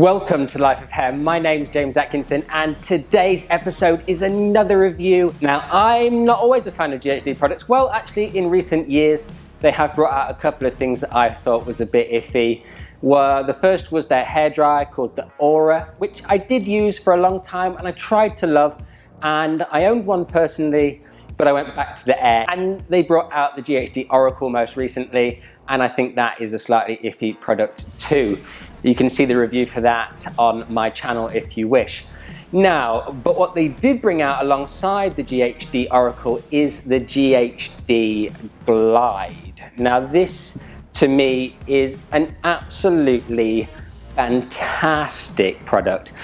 Welcome to Life of Hair. My name's James Atkinson and today's episode is another review. Now, I'm not always a fan of GHD products. Well, actually, in recent years, they have brought out a couple of things that I thought was a bit iffy. Well, the first was their hairdryer called the Aura, which I did use for a long time and I tried to love, and I owned one personally, but I went back to the Air. And they brought out the GHD Oracle most recently, and I think that is a slightly iffy product too. You can see the review for that on my channel if you wish. Now, but what they did bring out alongside the GHD Oracle is the GHD Glide. Now this, to me, is an absolutely fantastic product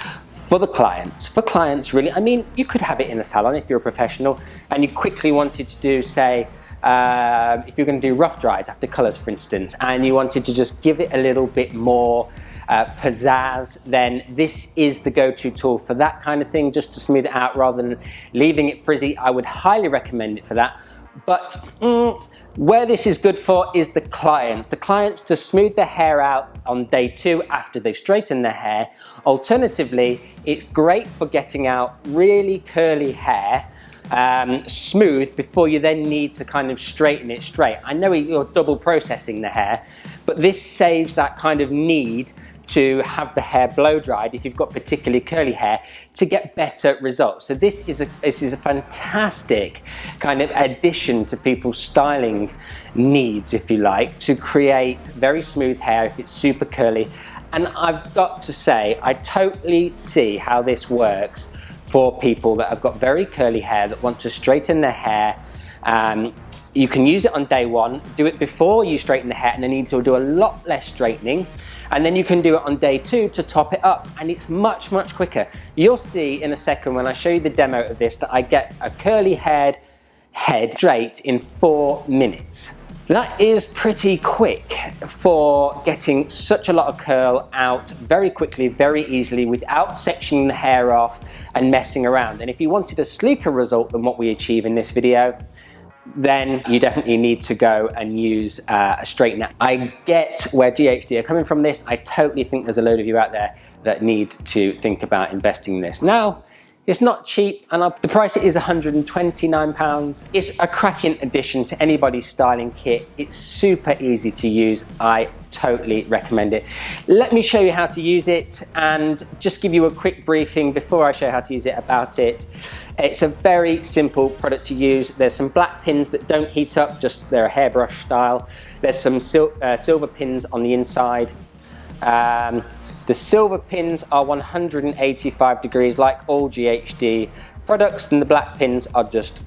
for the clients. For clients, really, I mean, you could have it in a salon if you're a professional and you quickly wanted to do, say, if you're going to do rough dries after colours, for instance, and you wanted to just give it a little bit more pizzazz, then this is the go-to tool for that kind of thing, just to smooth it out rather than leaving it frizzy. I would highly recommend it for that. But where this is good for is the clients. The clients to smooth their hair out on day 2 after they've straightened their hair. Alternatively, it's great for getting out really curly hair smooth before you then need to kind of straighten it straight. I know you're double processing the hair, but this saves that kind of need to have the hair blow dried if you've got particularly curly hair to get better results. So this is a fantastic kind of addition to people's styling needs, if you like, to create very smooth hair if it's super curly. And I've got to say, I totally see how this works for people that have got very curly hair that want to straighten their hair. You can use it on day 1, do it before you straighten the hair, and then you need to do a lot less straightening. And then you can do it on day 2 to top it up, and it's much, much quicker. You'll see in a second when I show you the demo of this that I get a curly haired head straight in 4 minutes. That is pretty quick for getting such a lot of curl out very quickly, very easily, without sectioning the hair off and messing around. And if you wanted a sleeker result than what we achieve in this video, then you definitely need to go and use a straightener. I get where GHD are coming from this. I totally think there's a load of you out there that need to think about investing in this. Now, it's not cheap, and the price is £129. It's a cracking addition to anybody's styling kit. It's super easy to use. I totally recommend it. Let me show you how to use it and just give you a quick briefing before I show you how to use it about it. It's a very simple product to use. There's some black pins that don't heat up, just they're a hairbrush style. There's some silver pins on the inside. The silver pins are 185 degrees like all GHD products, and the black pins are just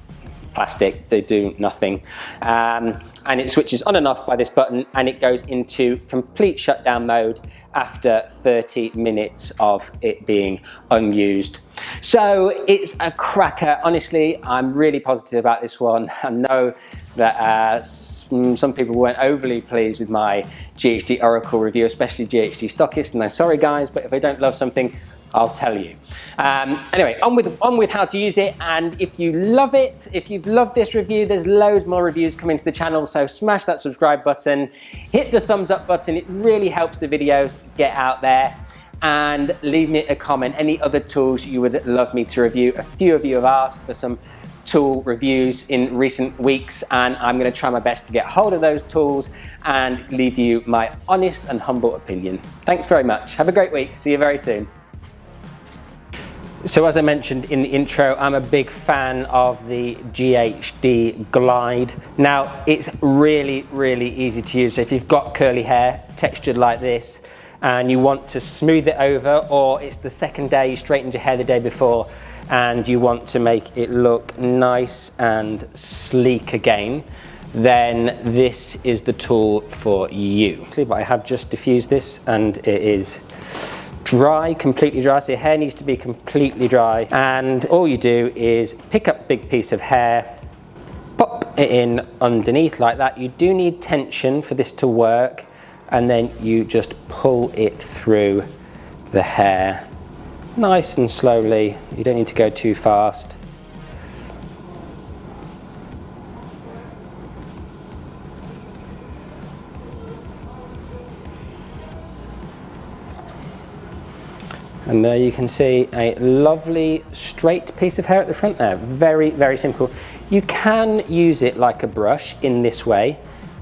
plastic, they do nothing. And it switches on and off by this button, and it goes into complete shutdown mode after 30 minutes of it being unused. So it's a cracker. Honestly, I'm really positive about this one. I know that some people weren't overly pleased with my GHD Oracle review, especially GHD stockists, and I'm sorry guys, but if I don't love something, I'll tell you. Anyway, on with how to use it, and if you love it, if you've loved this review, there's loads more reviews coming to the channel, so smash that subscribe button, hit the thumbs up button, it really helps the videos get out there, and leave me a comment, any other tools you would love me to review. A few of you have asked for some tool reviews in recent weeks, and I'm going to try my best to get hold of those tools and leave you my honest and humble opinion. Thanks very much. Have a great week. See you very soon. So as I mentioned in the intro, I'm a big fan of the GHD Glide. Now, it's really, really easy to use. So if you've got curly hair, textured like this, and you want to smooth it over, or it's the second day, you straightened your hair the day before, and you want to make it look nice and sleek again, then this is the tool for you. But I have just diffused this, and it is dry, completely dry, so your hair needs to be completely dry, and all you do is pick up a big piece of hair, pop it in underneath like that. You do need tension for this to work, and then you just pull it through the hair nice and slowly. You don't need to go too fast. And there you can see a lovely straight piece of hair at the front there. Very, very simple. You can use it like a brush in this way,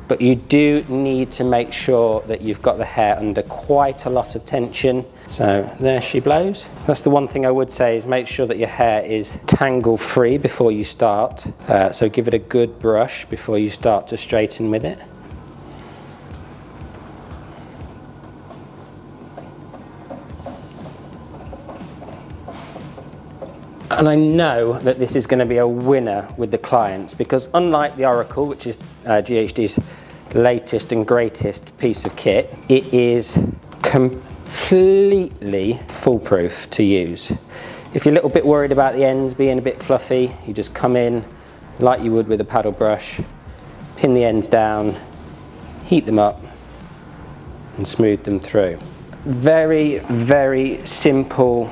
but you do need to make sure that you've got the hair under quite a lot of tension. So there she blows. That's the one thing I would say, is make sure that your hair is tangle free before you start. So give it a good brush before you start to straighten with it. And I know that this is going to be a winner with the clients, because unlike the Oracle, which is GHD's latest and greatest piece of kit, it is completely foolproof to use. If you're a little bit worried about the ends being a bit fluffy, you just come in like you would with a paddle brush, pin the ends down, heat them up and smooth them through. Very, very simple,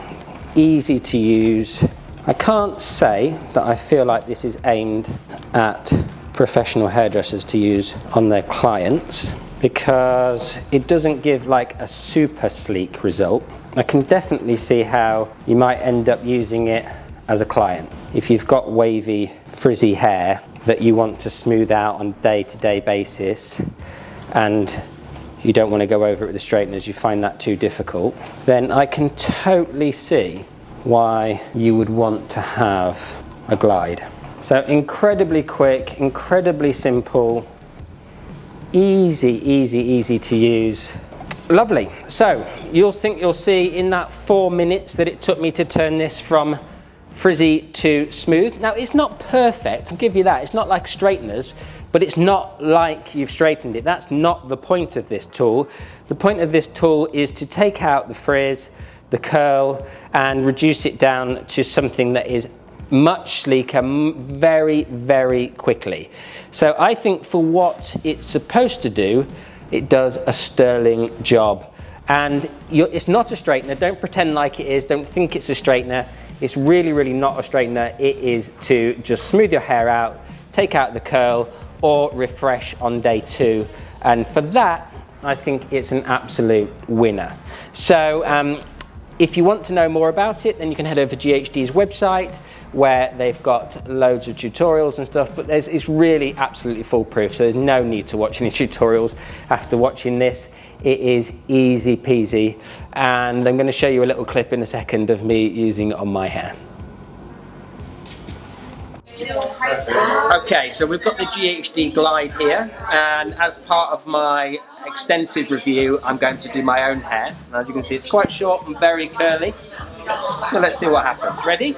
easy to use. I can't say that I feel like this is aimed at professional hairdressers to use on their clients, because it doesn't give like a super sleek result. I can definitely see how you might end up using it as a client. If you've got wavy, frizzy hair that you want to smooth out on a day-to-day basis, and you don't want to go over it with the straighteners, you find that too difficult, then I can totally see why you would want to have a glide. So incredibly quick, incredibly simple, easy to use. Lovely. So you'll see in that 4 minutes that it took me to turn this from frizzy to smooth. Now it's not perfect, I'll give you that. It's not like straighteners, but it's not like you've straightened it. That's not the point of this tool. The point of this tool is to take out the frizz, the curl, and reduce it down to something that is much sleeker, very, very quickly. So I think for what it's supposed to do, it does a sterling job. And it's not a straightener. Don't pretend like it is. Don't think it's a straightener. It's really, really not a straightener. It is to just smooth your hair out, take out the curl, or refresh on day 2. And for that, I think it's an absolute winner. So if you want to know more about it, then you can head over to GHD's website, where they've got loads of tutorials and stuff, but it's really absolutely foolproof, so there's no need to watch any tutorials after watching this. It is easy peasy, and I'm going to show you a little clip in a second of me using it on my hair. Okay, so we've got the GHD Glide here, and as part of my extensive review, I'm going to do my own hair. And as you can see, it's quite short and very curly. So let's see what happens. Ready?